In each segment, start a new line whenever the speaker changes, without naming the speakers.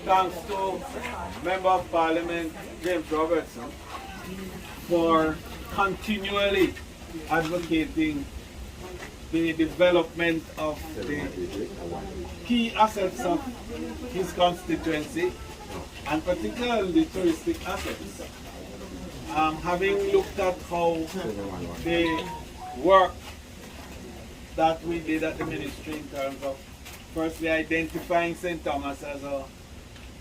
Thanks to Member of Parliament James Robertson for continually advocating the development of the key assets of his constituency, and particularly the touristic assets. Having looked at how the work that we did at the ministry in terms of firstly identifying St. Thomas as a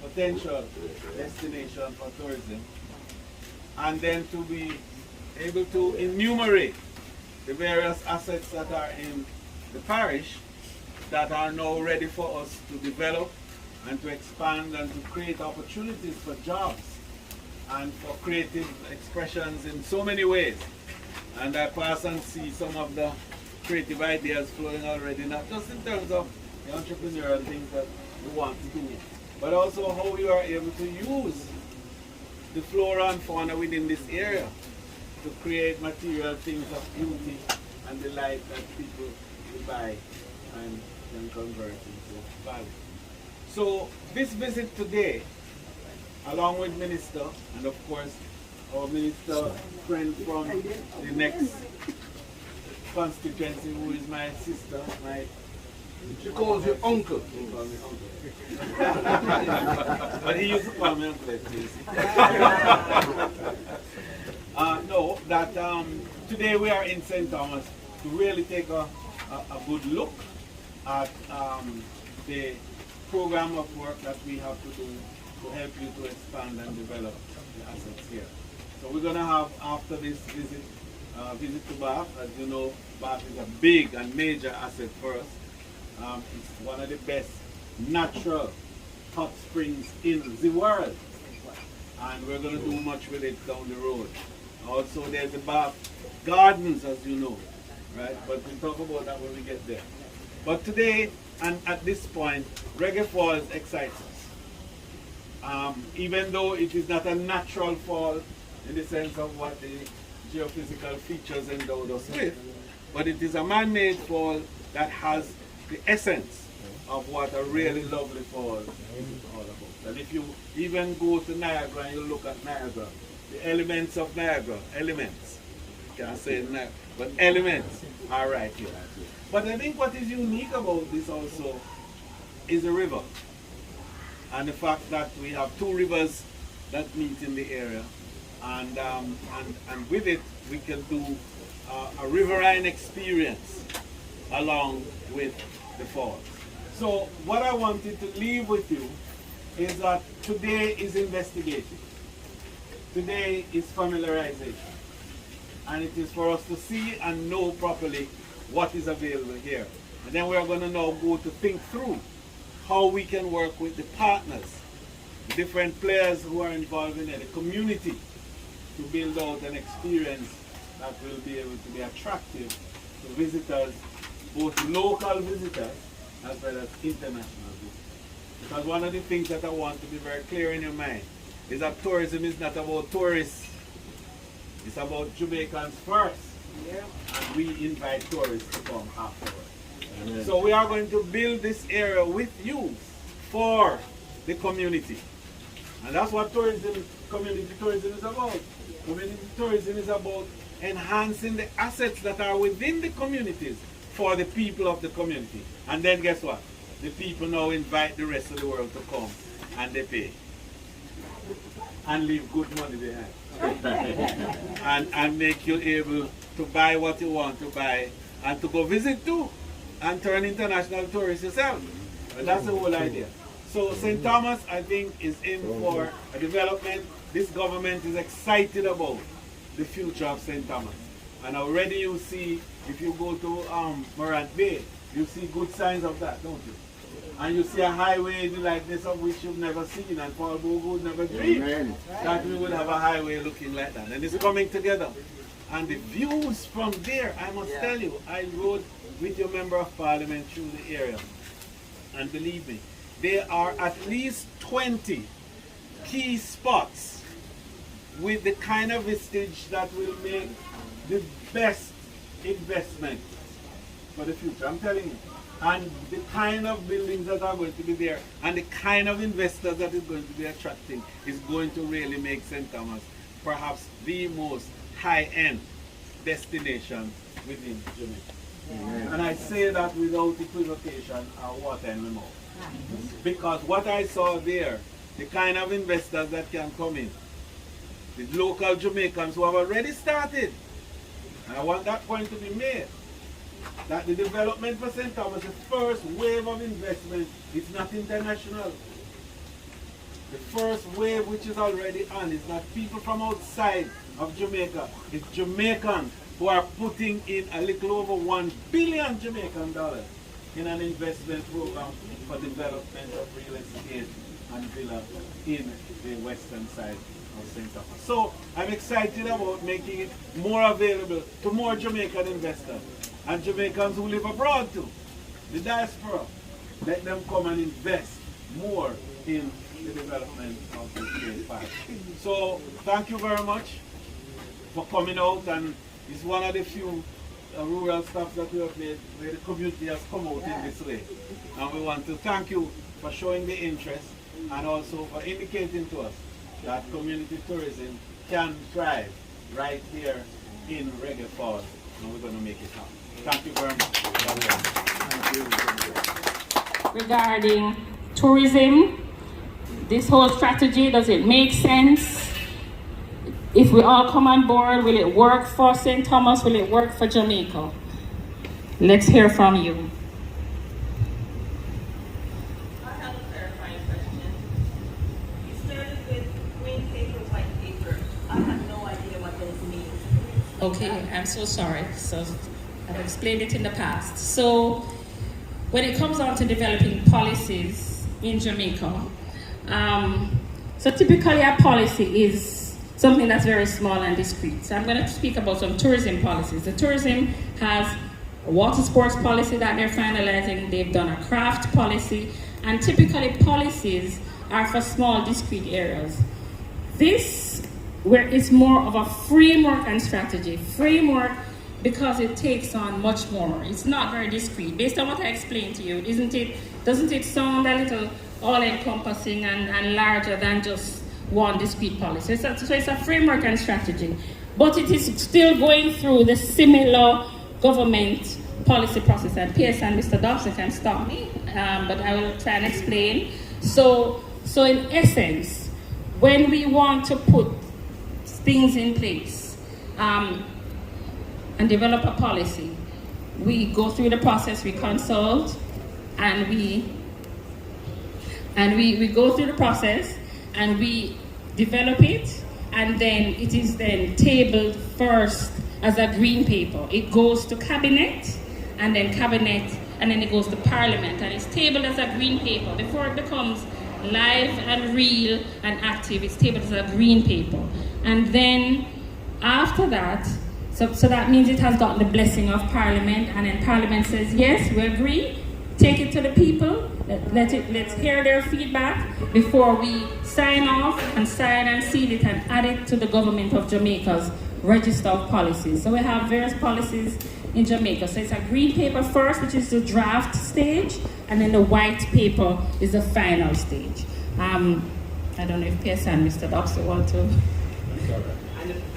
potential destination for tourism, and then to be able to enumerate the various assets that are in the parish that are now ready for us to develop and to expand and to create opportunities for jobs and for creative expressions in so many ways. And I pass and see some of the creative ideas flowing already, not just in terms of the entrepreneurial things that we want to do, but also how we are able to use the flora and fauna within this area to create material things of beauty and delight that people will buy and can convert into value. So this visit today, along with Minister, and of course our Minister friend from the next constituency, who is my sister,
She calls you uncle.
he calls me uncle. But he used to call me uncle, please. No, that today we are in St. Thomas to really take a good look at the program of work that we have to do to help you to expand and develop the assets here. So we're going to have, after this visit, visit to Bath. As you know, Bath is a big and major asset for us. It's one of the best natural hot springs in the world, and we're going to do much with it down the road. Also, there's the Bath Gardens, as you know, right? But we'll talk about that when we get there. But today, and at this point, Reggae Falls excites us. Even though it is not a natural fall in the sense of what the geophysical features endowed us with, but it is a man-made fall that has the essence of what a really lovely fall is all about. And if you even go to Niagara and you look at Niagara, the elements of Niagara, elements, can't say Niagara, but elements are right here. But I think what is unique about this also is the river, and the fact that we have two rivers that meet in the area, and with it we can do a riverine experience along with the falls. So what I wanted to leave with you is that today is investigation. Today is familiarization. And it is for us to see and know properly what is available here. And then we are going to now go to think through how we can work with the partners, the different players who are involved in it, the community, to build out an experience that will be able to be attractive to visitors, both local visitors as well as international visitors. Because one of the things that I want to be very clear in your mind is that tourism is not about tourists. It's about Jamaicans first. Yeah. And we invite tourists to come afterwards. Amen. So we are going to build this area with you for the community. And that's what community tourism is about. Community tourism is about enhancing the assets that are within the communities for the people of the community. And then guess what? The people now invite the rest of the world to come, and they pay. And leave good money behind. and make you able to buy what you want to buy, and to go visit too, and turn international tourists yourself. And that's the whole idea. So St. Thomas, I think, is in for a development. This government is excited about the future of St. Thomas. And already you see, if you go to Morant Bay, you see good signs of that, don't you? And you see a highway like this of which you've never seen, and Paul Bogo would never dream that we would have a highway looking like that. And it's coming together. And the views from there, I must tell you, I rode with your Member of Parliament through the area. And believe me, there are at least 20 key spots with the kind of vestige that will make the best investment for the future. I'm telling you. and the kind of buildings that are going to be there and the kind of investors that is going to be attracting is going to really make St. Thomas perhaps the most high-end destination within Jamaica. And I say that without equivocation or water in my mouth. Because what I saw there, the kind of investors that can come in, the local Jamaicans who have already started, and I want that point to be made, that the development for St. Thomas, the first wave of investment, is not international. The first wave which is already on is not people from outside of Jamaica. It's Jamaicans who are putting in a little over $1 billion Jamaican dollars in an investment program for development of real estate and villa in the western side of St. Thomas. So I'm excited about making it more available to more Jamaican investors and Jamaicans who live abroad too, the diaspora. Let them come and invest more in the development of this great park. So thank you very much for coming out, and it's one of the few rural stuff that we have made where the community has come out in this way. And we want to thank you for showing the interest and also for indicating to us that community tourism can thrive right here in Reggae Falls, and we're going to make it happen. Thank you very much.
Regarding tourism, this whole strategy, does it make sense? If we all come on board, will it work for St. Thomas? Will it work for Jamaica? Let's hear from you.
I have a clarifying question. You started with green paper, white paper. I have no idea what those mean.
Okay, I'm so sorry. So I've explained it in the past. So when it comes down to developing policies in Jamaica, so typically our policy is something that's very small and discreet. So I'm going to speak about some tourism policies. The tourism has a water sports policy that they're finalizing. They've done a craft policy, and typically policies are for small discrete areas. This, where it's more of a framework and strategy. Framework because it takes on much more. It's not very discreet. Based on what I explained to you, doesn't it sound a little all-encompassing and larger than just one discrete policy? So it's a framework and strategy. But it is still going through the similar government policy process. And PS and Mr. Dobson can stop me, but I will try and explain. So in essence, when we want to put things in place and develop a policy, we go through the process, we consult, and we go through the process and we develop it, and then it is then tabled first as a green paper. It goes to cabinet, and then it goes to parliament, and it's tabled as a green paper. Before it becomes live and real and active, it's tabled as a green paper. And then after that, so that means it has gotten the blessing of parliament, and then parliament says, yes, we agree, take it to the people, let's hear their feedback before we sign off and sign and seal it and add it to the government of Jamaica's register of policies. So we have various policies in Jamaica. So it's a green paper first, which is the draft stage, and then the white paper is the final stage. I don't know if PS and Mr. Dobson want to.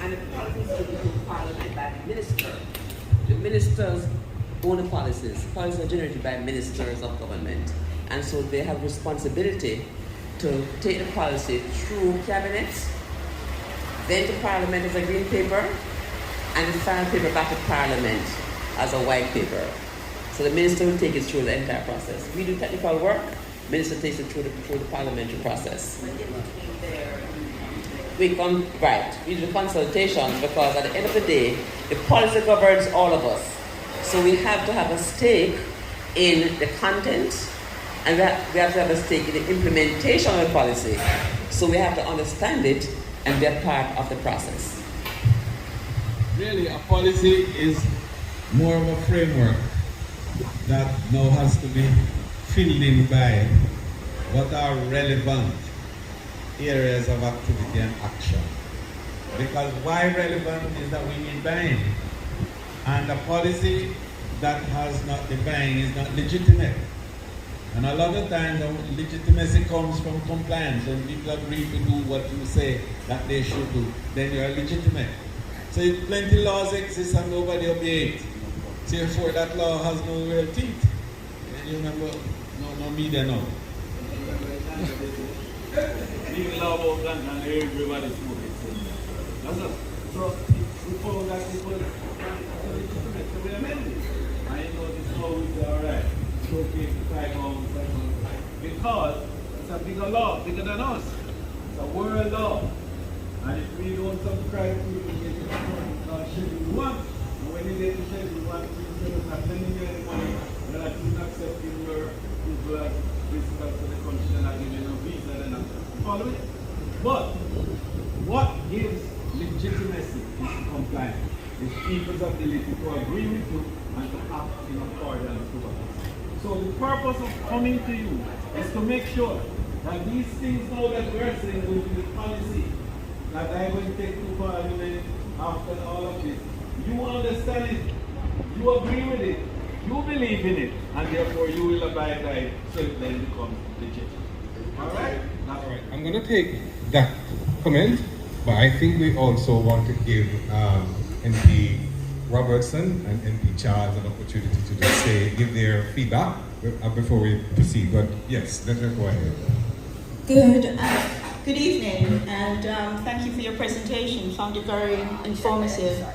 And the policies are in Parliament by the minister. The ministers own the policies. Policies are generated by ministers of government. And so they have responsibility to take the policy through cabinet, then to Parliament as a green paper, and the final paper back to Parliament as a white paper. So the minister will take it through the entire process. We do technical work, minister takes it through the parliamentary process. We do the consultation, because at the end of the day, the policy governs all of us. So we have to have a stake in the content, and we have to have a stake in the implementation of the policy. So we have to understand it and be a part of the process.
Really, a policy is more of a framework that now has to be filled in by what are relevant areas of activity and action. Because why relevant is that we need buy-in. And the policy that has not divine is not legitimate. And a lot of times the legitimacy comes from compliance. When people agree to do what you say that they should do, then you are legitimate. So if plenty laws exist and nobody obey it, therefore that law has no real teeth. And you remember, no media now.
Big law about gun and everybody smoking. That's all. So we follow that people to be amended. I know this law is alright. It's okay to 5 hours, because it's a bigger law, bigger than us. It's a world law. And if we don't subscribe to it, we get to Schedule 1. And when you get to Schedule 1, it's not lending you any money, that is not accepting your people as visitors to the country, they're not giving you no visa, they're not following it. But what gives legitimacy is compliance. It's people's ability to agree with you and to act in accordance to us. So the purpose of coming to you is to make sure that these things now that we're saying will be the policy that I'm going to take to Parliament after all of this. You understand it, you agree with it, you believe in it, and therefore you will abide by it, so it then becomes legitimate. Alright?
All right. I'm going to take that comment, but I think we also want to give MP Robertson and MP Charles an opportunity to just give their feedback before we proceed. But yes, let's go ahead.
Good evening, and thank you for your presentation. Found it very informative.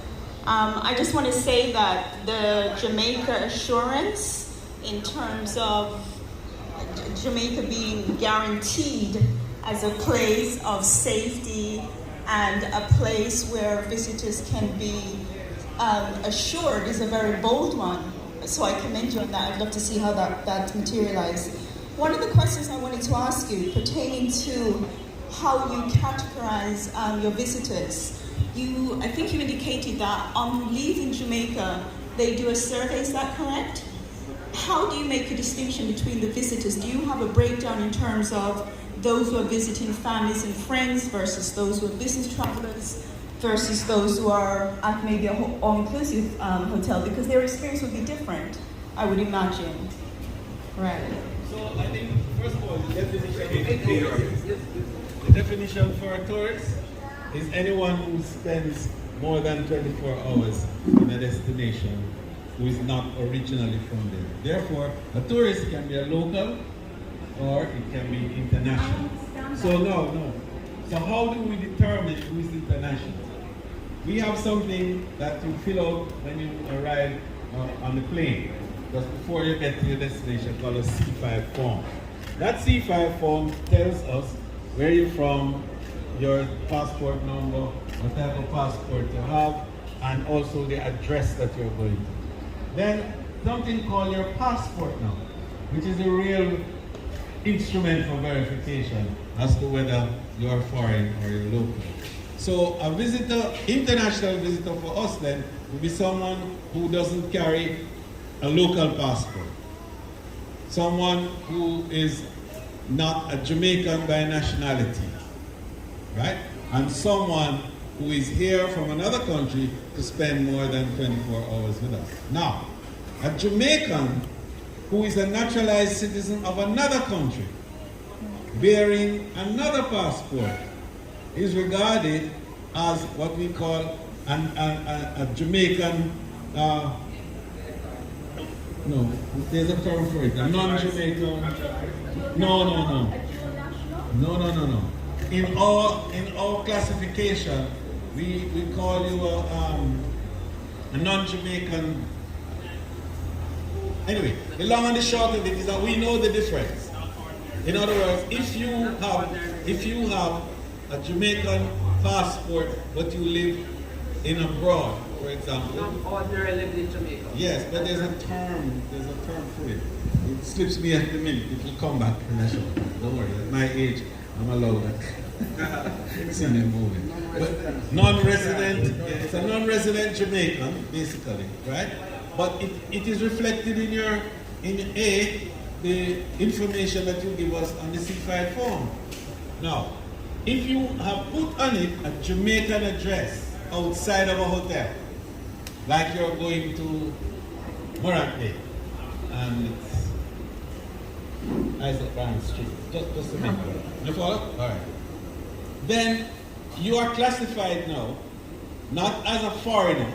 I just want to say that the Jamaica assurance, in terms of Jamaica being guaranteed as a place of safety and a place where visitors can be assured, is a very bold one. So I commend you on that. I'd love to see how that materializes. One of the questions I wanted to ask you pertaining to how you categorize your visitors. I think you indicated that on leaving Jamaica, they do a survey, is that correct? How do you make a distinction between the visitors? Do you have a breakdown in terms of those who are visiting families and friends versus those who are business travelers versus those who are at maybe an all-inclusive hotel? Because their experience would be different, I would imagine. Right.
So I think, first of all, the definition is clear. The definition for a tourist is anyone who spends more than 24 hours in a destination who is not originally from there. Therefore, a tourist can be a local or it can be international. So no. So how do we determine who is international? We have something that you fill out when you arrive on the plane, just before you get to your destination, called a C5 form. That C5 form tells us where you're from, your passport number, what type of passport you have, and also the address that you're going to. Then something called your passport number, which is a real instrument for verification as to whether you're foreign or you're local. So a visitor, international visitor for us then, will be someone who doesn't carry a local passport. Someone who is not a Jamaican by nationality, right? And someone who is here from another country to spend more than 24 hours with us. Now, a Jamaican who is a naturalized citizen of another country, bearing another passport, is regarded as what we call a Jamaican, no, there's a term for it, a non-Jamaican, no. In our classification, we call you a non-Jamaican. Anyway, the long and the short of it is that we know the difference. In other words, if you have a Jamaican passport but you live in abroad, for example.
I'm ordinarily living in Jamaica.
Yes, but there's a term for it. It slips me at the minute. It will come back in a show. Don't worry, at my age, I'm allowed that. See them moving. But non-resident, it's a non-resident Jamaican, basically, right? But it is reflected in the information that you give us on the C5 form. Now, if you have put on it a Jamaican address outside of a hotel, like you're going to Morant Day. And it's Isaac Barnes Street. Just a minute. You follow? Alright. Then you are classified now not as a foreigner,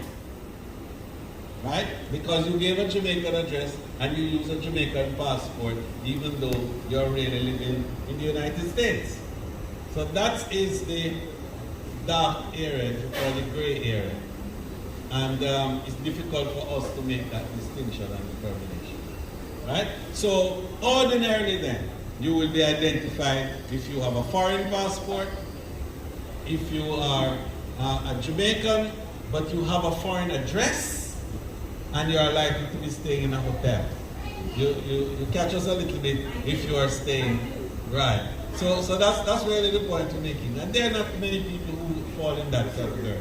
right? Because you gave a Jamaican address and you use a Jamaican passport even though you're really living in the United States. So that is the dark area, or the gray area. And it's difficult for us to make that distinction and determination, right? So ordinarily then, you will be identified if you have a foreign passport, if you are a Jamaican, but you have a foreign address, and you are likely to be staying in a hotel. You catch us a little bit if you are staying, right. So that's really the point we're making. And there are not many people who fall in that category.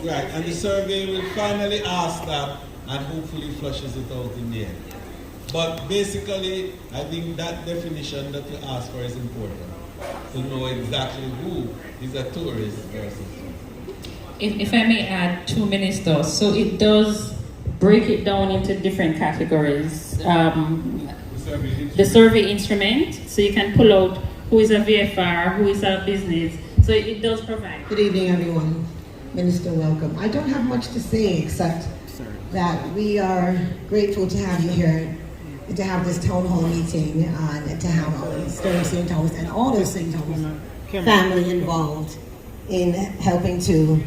Right, and the survey will finally ask that and hopefully flushes it out in the end. But basically, I think that definition that you asked for is important, to know exactly who is a tourist versus.
If I may add 2 minutes though, so it does break it down into different categories. The survey instrument, so you can pull out who is a VFR, who is a business, so it does provide.
Good evening, everyone. Minister, welcome. I don't have much to say except that we are grateful to have you here, to have this town hall meeting, and to have all the St. Thomas and all the St. Thomas family involved in helping to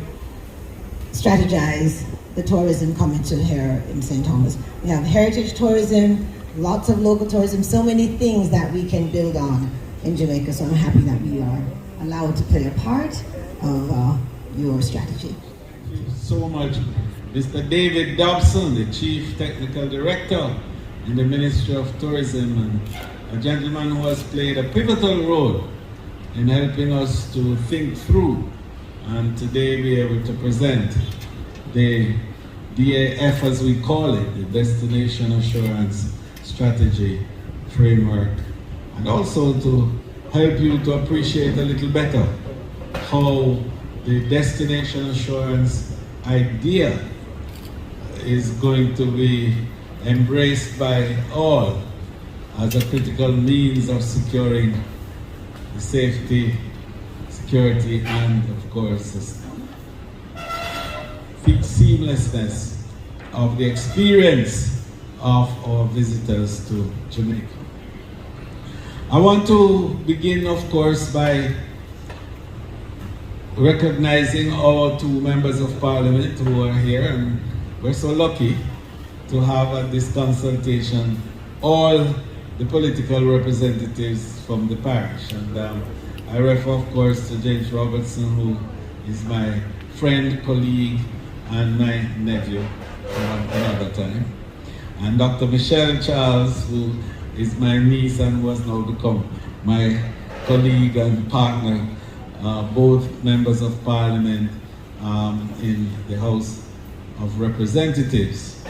strategize the tourism coming to here in St. Thomas. We have heritage tourism, lots of local tourism, so many things that we can build on in Jamaica. So I'm happy that we are allowed to play a part of your strategy.
Thank you so much. Mr. David Dobson, the Chief Technical Director in the Ministry of Tourism, and a gentleman who has played a pivotal role in helping us to think through and today be able to present the DAF, as we call it, the Destination Assurance Strategy Framework, and also to help you to appreciate a little better how the destination assurance idea is going to be embraced by all as a critical means of securing the safety, security, and of course the seamlessness of the experience of our visitors to Jamaica. I want to begin, of course, by recognizing our two members of parliament who are here, and we're so lucky to have at this consultation all the political representatives from the parish. And I refer, of course, to James Robertson, who is my friend, colleague, and my nephew from another time. And Dr. Michelle Charles, who is my niece and who has now become my colleague and partner, both members of parliament in the House of Representatives.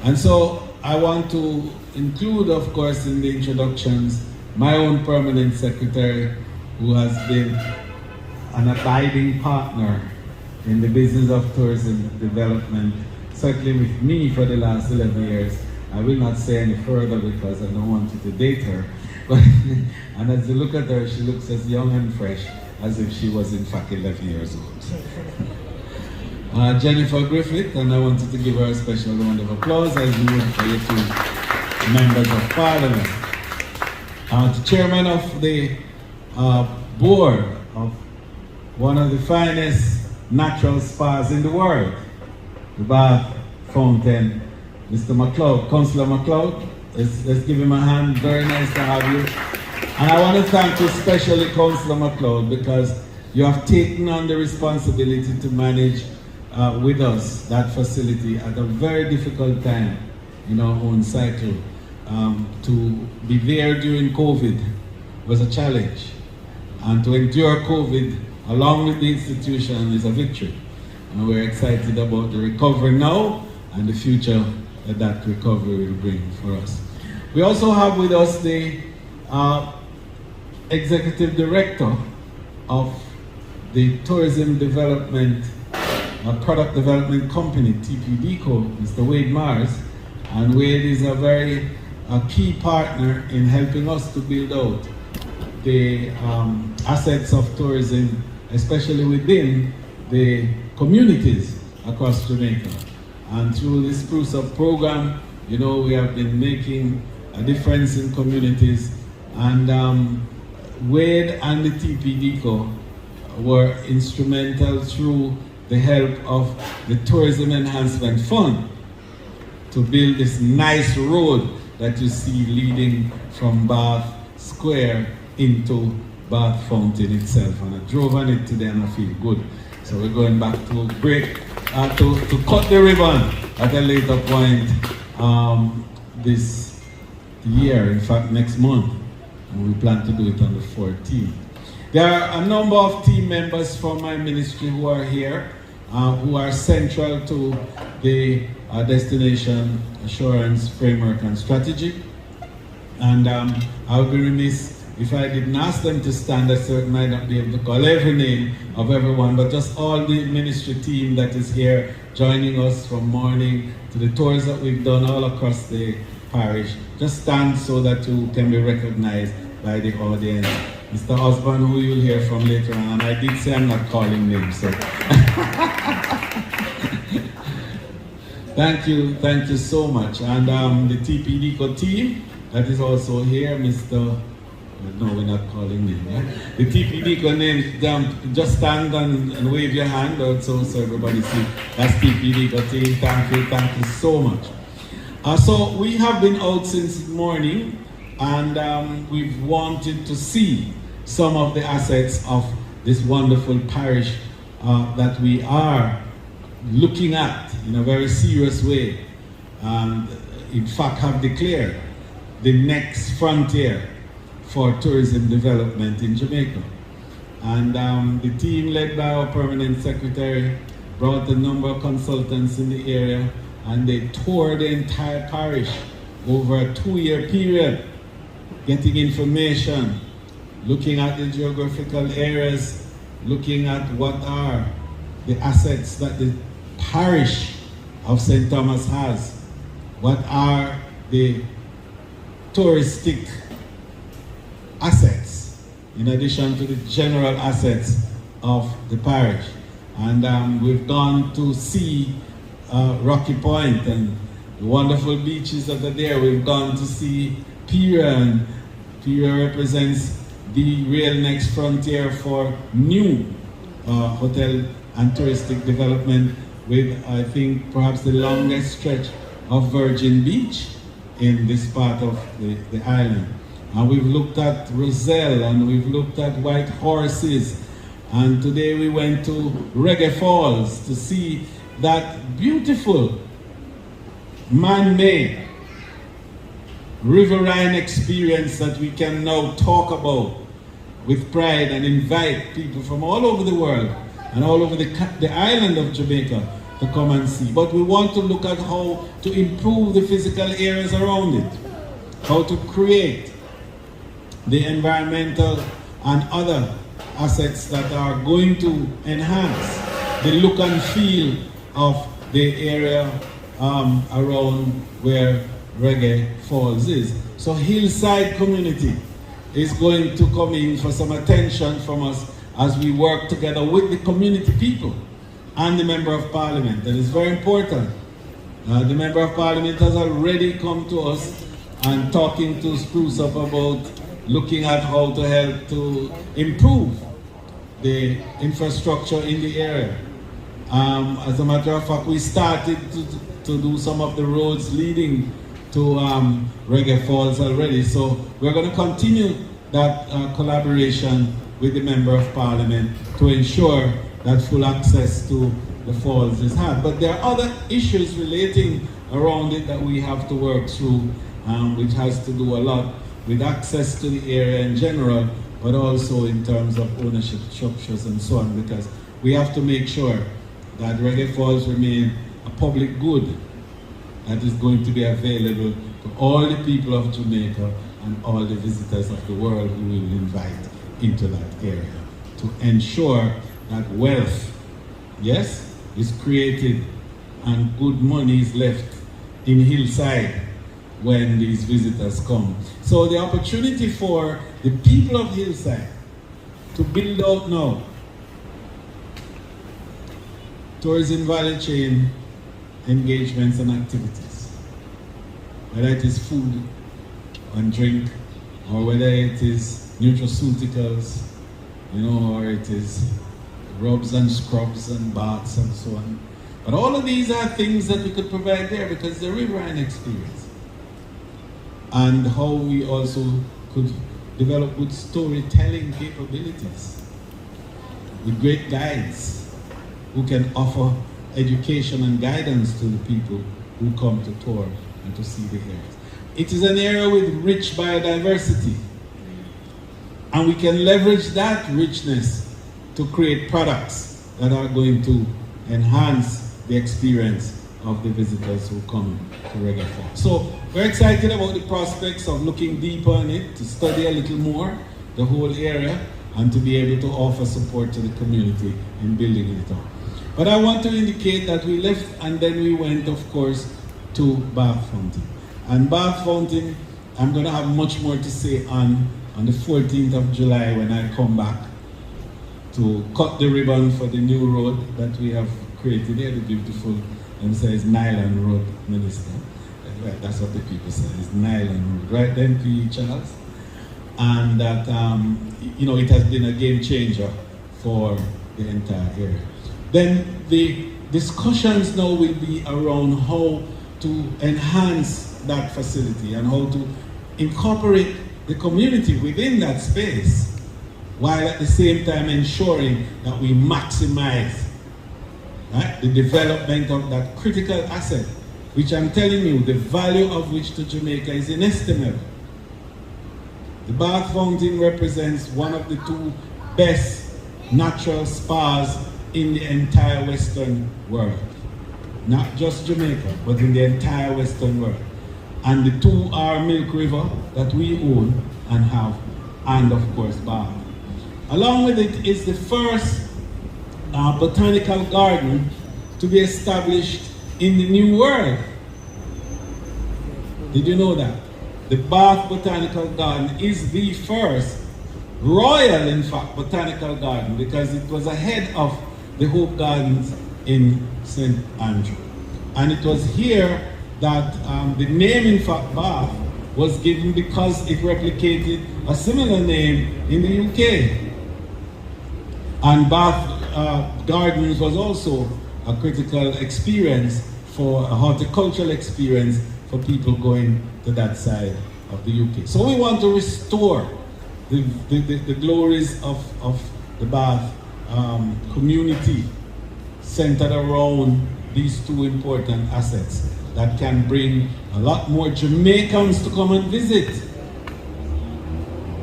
And so I want to include, of course, in the introductions, my own permanent secretary, who has been an abiding partner in the business of tourism development, certainly with me for the last 11 years. I will not say any further because I don't want you to date her. But, and as you look at her, she looks as young and fresh as if she was in fact 11 years old. Jennifer Griffith, and I wanted to give her a special round of applause as we would for your two members of parliament. The chairman of the board of one of the finest natural spas in the world, the Bath Fountain, Mr. McLeod, Councillor McLeod. Let's give him a hand. Very nice to have you. And I want to thank you especially, Councillor McLeod, because you have taken on the responsibility to manage with us that facility at a very difficult time in our own cycle. To be there during COVID was a challenge, and to endure COVID along with the institution is a victory. And we're excited about the recovery now and the future that that recovery will bring for us. We also have with us the Executive Director of the Tourism Development product development company, TPDCO, Mr. Wade Mars. And Wade is a key partner in helping us to build out the assets of tourism, especially within the communities across Jamaica. And through this Spruce Up program, you know, we have been making a difference in communities. And Wade and the TPDCO were instrumental through the help of the Tourism Enhancement Fund to build this nice road that you see leading from Bath Square into Bath Fountain itself. And I drove on it today and I feel good. So we're going back to to cut the ribbon at a later point this year, in fact next month. And we plan to do it on the 14th. There are a number of team members from my ministry who are here, who are central to the Destination Assurance Framework and Strategy. And I would be remiss if I didn't ask them to stand. I certainly might not be able to call every name of everyone, but just all the ministry team that is here joining us from morning to the tours that we've done all across the parish. Just stand so that you can be recognized by the audience. Mr. Osborne, who you'll hear from later on, and I did say I'm not calling names, so. Thank you so much. And the TPDCO team that is also here, Mr. No, we're not calling names, right? The TPDCO name, just stand and wave your hand out so everybody see. That's TPDCO team. Thank you so much. So we have been out since morning, and we've wanted to see some of the assets of this wonderful parish that we are looking at in a very serious way, and in fact have declared the next frontier for tourism development in Jamaica. And the team led by our permanent secretary brought a number of consultants in the area, and they toured the entire parish over a 2-year period, getting information, looking at the geographical areas, looking at what are the assets that the parish of St. Thomas has, what are the touristic assets in addition to the general assets of the parish. And we've gone to see Rocky Point and the wonderful beaches that are there. We've gone to see Pier, and Pier represents the real next frontier for new hotel and touristic development, with, I think, perhaps the longest stretch of Virgin Beach in this part of the island. And we've looked at Roselle, and we've looked at White Horses, and today we went to Reggae Falls to see that beautiful man-made riverine experience that we can now talk about with pride and invite people from all over the world and all over the island of Jamaica to come and see. But we want to look at how to improve the physical areas around it, how to create the environmental and other assets that are going to enhance the look and feel of the area around where Reggae Falls is. So Hillside community is going to come in for some attention from us as we work together with the community people and the Member of Parliament. That is very important. The Member of Parliament has already come to us and talking to Spruce Up about looking at how to help to improve the infrastructure in the area. As a matter of fact, we started to do some of the roads leading to Reggae Falls already. So we're going to continue that collaboration with the Member of Parliament to ensure that full access to the falls is had. But there are other issues relating around it that we have to work through, which has to do a lot with access to the area in general, but also in terms of ownership structures and so on, because we have to make sure that Reggae Falls remain a public good that is going to be available to all the people of Jamaica and all the visitors of the world who we will invite into that area, to ensure that wealth, yes, is created and good money is left in Hillside when these visitors come. So the opportunity for the people of Hillside to build out now tourism value chain engagements and activities, whether it is food and drink, or whether it is nutraceuticals, or it is rubs and scrubs and baths and so on. But all of these are things that we could provide there because the riverine experience. And how we also could develop good storytelling capabilities with great guides who can offer education and guidance to the people who come to tour and to see the areas. It is an area with rich biodiversity, and we can leverage that richness to create products that are going to enhance the experience of the visitors who come to Reggae Fall. So we're excited about the prospects of looking deeper on it, to study a little more the whole area, and to be able to offer support to the community in building it up. But I want to indicate that we left and then we went, of course, to Bath Fountain. And Bath Fountain, I'm going to have much more to say on the 14th of July when I come back to cut the ribbon for the new road that we have created here, the beautiful, and says Nylon Road, Minister. Right, that's what the people say, it's Nylon Road. Right then, P. Charles? And that, it has been a game changer for the entire area. Then the discussions now will be around how to enhance that facility and how to incorporate the community within that space, while at the same time ensuring that we maximize the development of that critical asset, which I'm telling you, the value of which to Jamaica is inestimable. The Bath Fountain represents one of the two best natural spas in the entire Western world. Not just Jamaica, but in the entire Western world. And the two are Milk River, that we own and have, and of course Bath. Along with it is the first botanical garden to be established in the New World. Did you know that? The Bath Botanical Garden is the first royal, in fact, botanical garden, because it was ahead of the Hope Gardens in St. Andrew. And it was here that the name, in fact, Bath, was given because it replicated a similar name in the UK. And Bath Gardens was also a critical experience, for a horticultural experience for people going to that side of the UK. So we want to restore the glories of the Bath community centered around these two important assets that can bring a lot more Jamaicans to come and visit,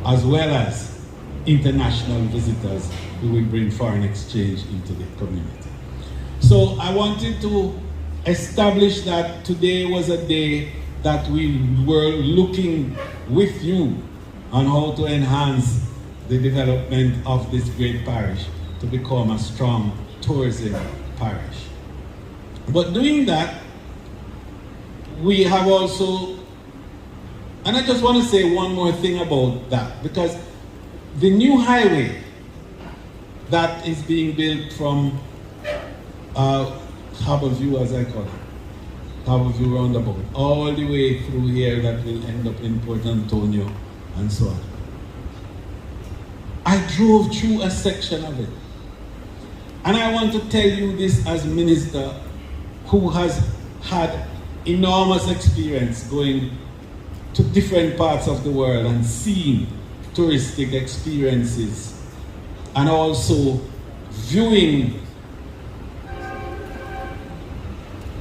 as well as international visitors who will bring foreign exchange into the community. So I wanted to establish that today was a day that we were looking with you on how to enhance the development of this great parish to become a strong tourism parish. But doing that, we have also, and I just want to say one more thing about that, because the new highway that is being built from Harborview, as I call it, Harborview roundabout, all the way through here, that will end up in Port Antonio and so on. I drove through a section of it. And I want to tell you this as minister who has had enormous experience going to different parts of the world and seeing touristic experiences, and also viewing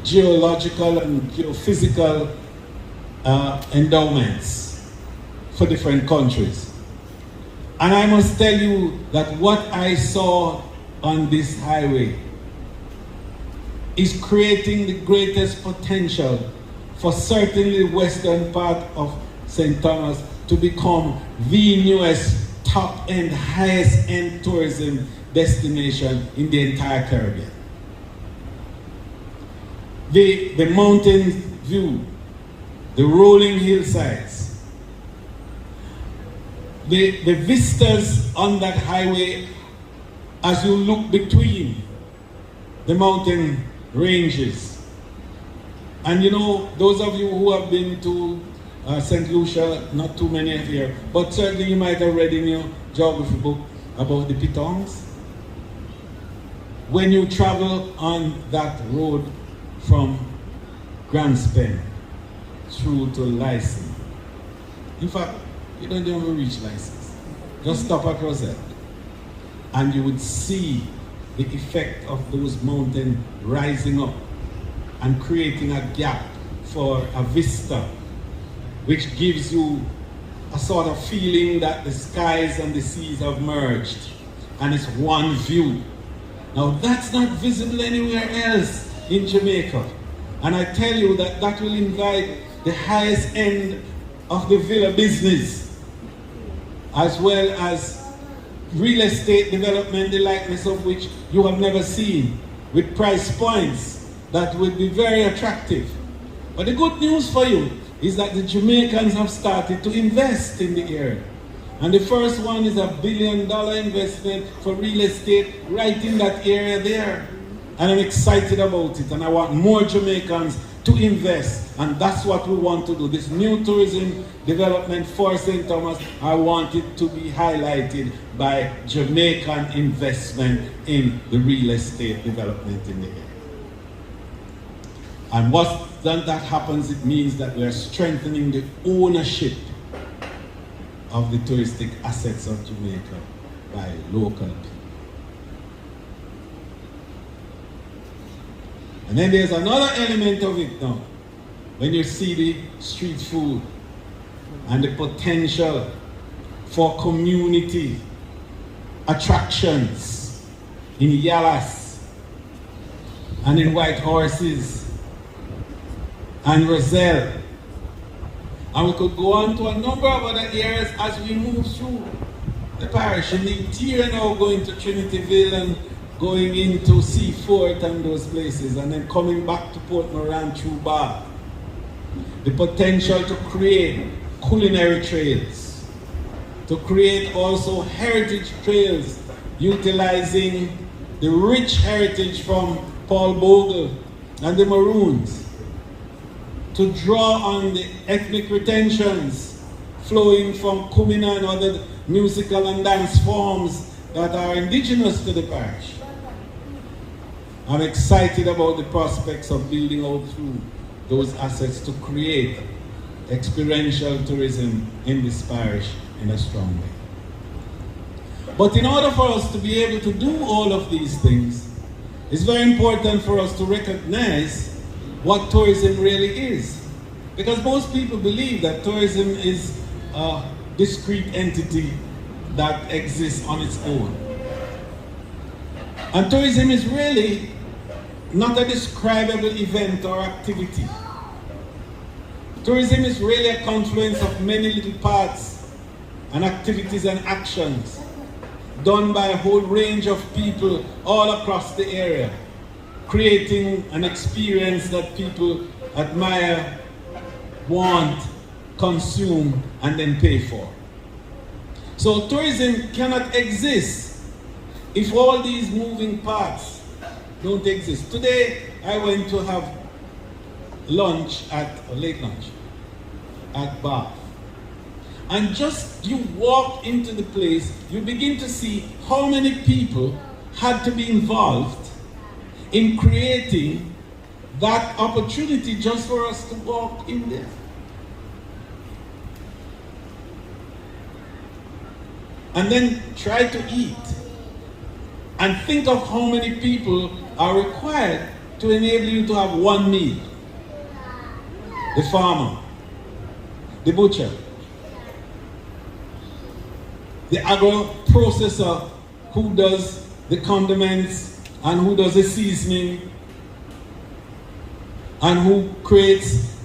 geological and geophysical endowments for different countries. And I must tell you that what I saw on this highway is creating the greatest potential for certainly the western part of St. Thomas to become the newest, top-end, highest-end tourism destination in the entire Caribbean. the mountain view, the rolling hillsides, the vistas on that highway as you look between the mountain ranges. And you know, those of you who have been to St. Lucia, not too many here, but certainly you might have read in your geography book about the pitons. When you travel on that road from Grandspen through to Lyson, in fact, you don't even reach Lyson. Just stop at Rosette, and you would see the effect of those mountains rising up and creating a gap for a vista, which gives you a sort of feeling that the skies and the seas have merged and it's one view. Now that's not visible anywhere else in Jamaica. And I tell you that that will invite the highest end of the villa business, as well as real estate development, the likeness of which you have never seen, with price points that would be very attractive. But the good news for you is that the Jamaicans have started to invest in the area. And the first one is $1 billion investment for real estate right in that area there. And I'm excited about it, and I want more Jamaicans to invest, and that's what we want to do. This new tourism development for St. Thomas, I want it to be highlighted by Jamaican investment in the real estate development in the area. And once that happens, it means that we are strengthening the ownership of the touristic assets of Jamaica by local people. And then there's another element of it now. When you see the street food and the potential for community attractions in Yalas and in White Horses and Roselle. And we could go on to a number of other areas as we move through the parish. In the interior now, going to Trinityville and going into Seafort and those places, and then coming back to Port Moran through Bath. The potential to create culinary trails, to create also heritage trails, utilizing the rich heritage from Paul Bogle and the Maroons, to draw on the ethnic retentions flowing from Kumina and other musical and dance forms that are indigenous to the parish. I'm excited about the prospects of building out through those assets to create experiential tourism in this parish in a strong way. But in order for us to be able to do all of these things, it's very important for us to recognize what tourism really is. Because most people believe that tourism is a discrete entity that exists on its own. And tourism is really not a describable event or activity. Tourism is really a confluence of many little parts and activities and actions done by a whole range of people all across the area, creating an experience that people admire, want, consume, and then pay for. So tourism cannot exist if all these moving parts don't exist. Today, I went to have late lunch at Bath. And just you walk into the place, you begin to see how many people had to be involved in creating that opportunity just for us to walk in there. And then try to eat. And think of how many people are required to enable you to have one meal. The farmer, the butcher, the agro-processor who does the condiments and who does the seasoning and who creates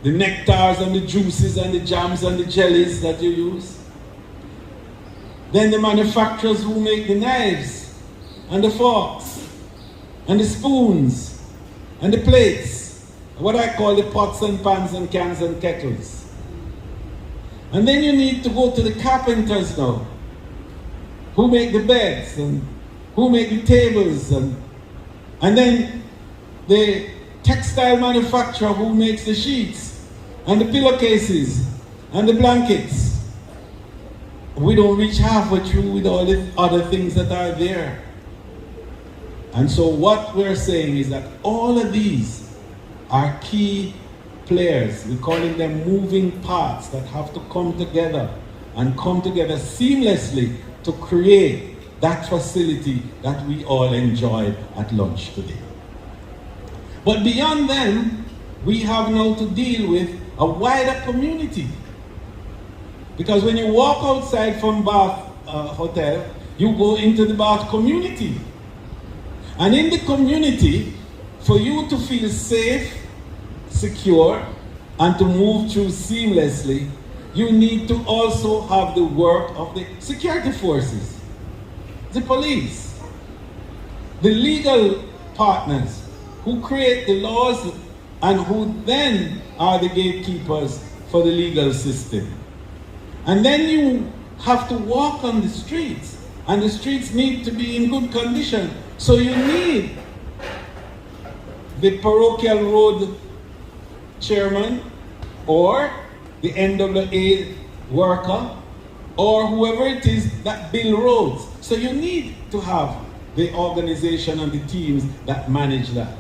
the nectars and the juices and the jams and the jellies that you use. Then the manufacturers who make the knives and the forks and the spoons and the plates
what I call the pots and pans and cans and kettles. And then you need to go to the carpenters now, who make the beds and who make the tables, and then the textile manufacturer who makes the sheets and the pillowcases and the blankets. We don't reach halfway through with all the other things that are there. And so what we're saying is that all of these are key players. We're calling them moving parts that have to come together and come together seamlessly to create that facility that we all enjoyed at lunch today. But beyond them, we have now to deal with a wider community. Because when you walk outside from Bath Hotel, you go into the Bath community. And in the community, for you to feel safe, secure, and to move through seamlessly, you need to also have the work of the security forces, the police, the legal partners who create the laws and who then are the gatekeepers for the legal system. And then you have to walk on the streets, and the streets need to be in good condition. So you need the parochial road chairman or the NWA worker or whoever it is that build roads. So you need to have the organization and the teams that manage that.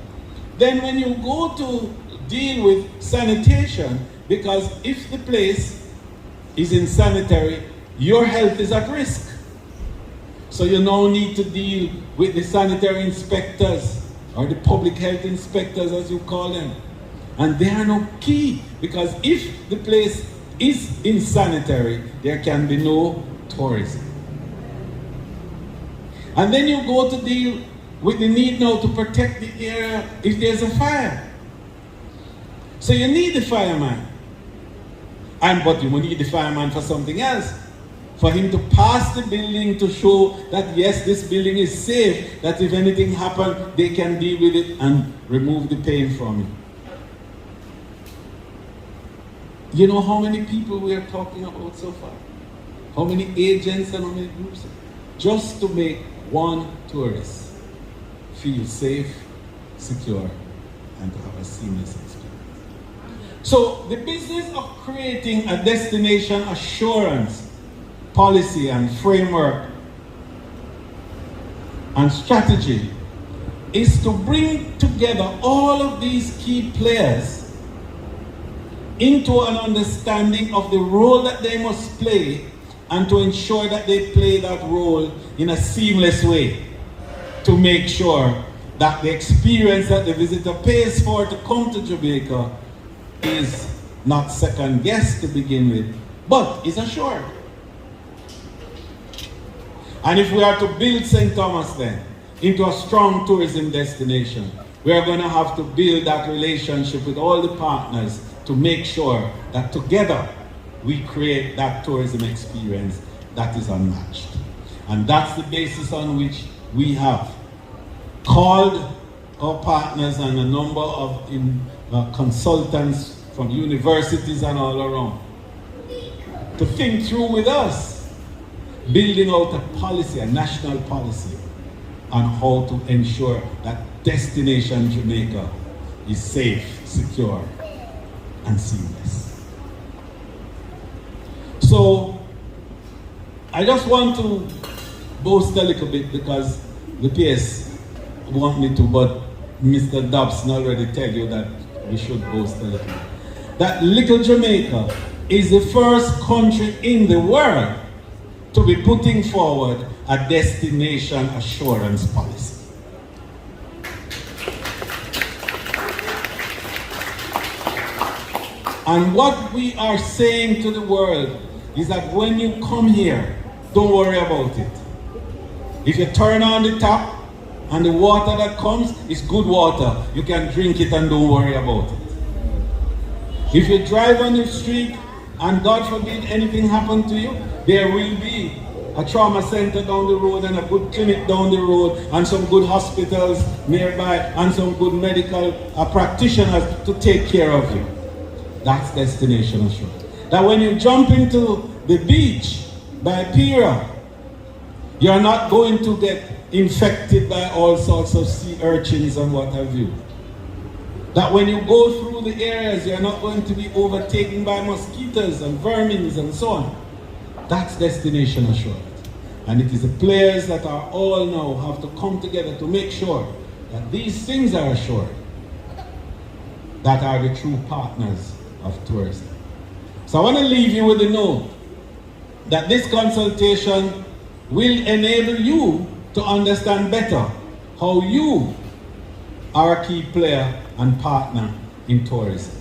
Then when you go to deal with sanitation, because if the place is insanitary, your health is at risk. So you now need to deal with the sanitary inspectors, or the public health inspectors as you call them. And they are now key, because if the place is insanitary, there can be no tourism. And then you go to deal with the need now to protect the area if there's a fire. So you need the fireman. But you will need the fireman for something else. For him to pass the building to show that yes, this building is safe, that if anything happens, they can deal with it and remove the pain from it. You know how many people we are talking about so far? How many agents and how many groups? Just to make one tourist feel safe, secure, and to have a seamless experience. So the business of creating a destination assurance policy and framework and strategy is to bring together all of these key players into an understanding of the role that they must play and to ensure that they play that role in a seamless way to make sure that the experience that the visitor pays for to come to Jamaica is not second guessed to begin with, but is assured. And if we are to build St. Thomas then into a strong tourism destination, we are going to have to build that relationship with all the partners to make sure that together we create that tourism experience that is unmatched. And that's the basis on which we have called our partners and a number of consultants from universities and all around to think through with us, building out a policy, a national policy, on how to ensure that destination Jamaica is safe, secure, and seamless. So, I just want to boast a little bit because the PS want me to, but Mr. Dobson already tell you that we should boast a little bit. That little Jamaica is the first country in the world to be putting forward a destination assurance policy. And what we are saying to the world is that when you come here, don't worry about it. If you turn on the tap and the water that comes is good water, you can drink it and don't worry about it. If you drive on the street and God forbid anything happen to you, there will be a trauma center down the road and a good clinic down the road and some good hospitals nearby and some good medical practitioners to take care of you. That's destination assured. That when you jump into the beach by Pira, you're not going to get infected by all sorts of sea urchins and what have you. That when you go through the areas, you're not going to be overtaken by mosquitoes and vermins and so on. That's destination assured. And it is the players that are all now have to come together to make sure that these things are assured, that are the true partners of tourism. So I want to leave you with the note that this consultation will enable you to understand better how you are a key player and partner in tourism.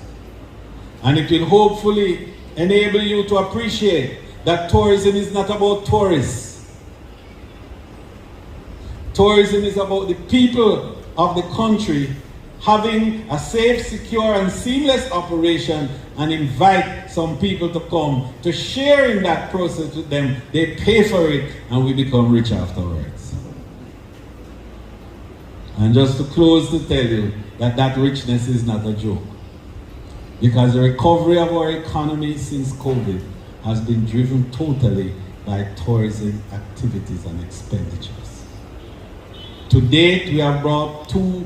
And it will hopefully enable you to appreciate that tourism is not about tourists. Tourism is about the people of the country having a safe, secure, and seamless operation, and invite some people to come to share in that process with them. They pay for it, and we become rich afterwards. And just to close, to tell you that that richness is not a joke. Because the recovery of our economy since COVID has been driven totally by tourism activities and expenditures. To date, we have brought 2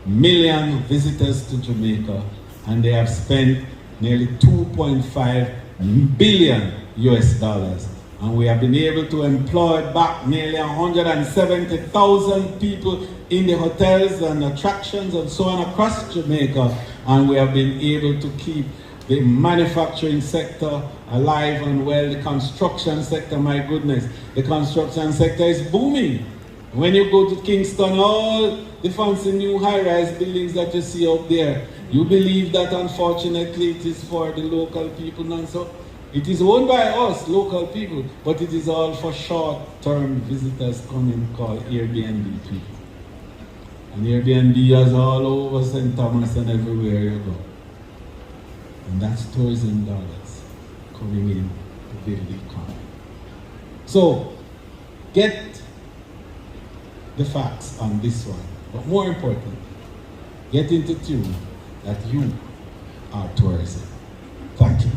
million visitors to Jamaica, and they have spent nearly 2.5 billion US dollars. And we have been able to employ back nearly 170,000 people in the hotels and attractions and so on across Jamaica. And we have been able to keep the manufacturing sector alive and well. The construction sector, my goodness, the construction sector is booming. When you go to Kingston, all the fancy new high-rise buildings that you see up there, you believe that unfortunately it is for the local people, and so it is owned by us, local people, but it is all for short-term visitors coming called Airbnb people. And Airbnb is all over St. Thomas and everywhere you go. And that's tourism dollars coming in to build the economy. So, get the facts on this one. But more important, get into tune that you are tourism. Thank you.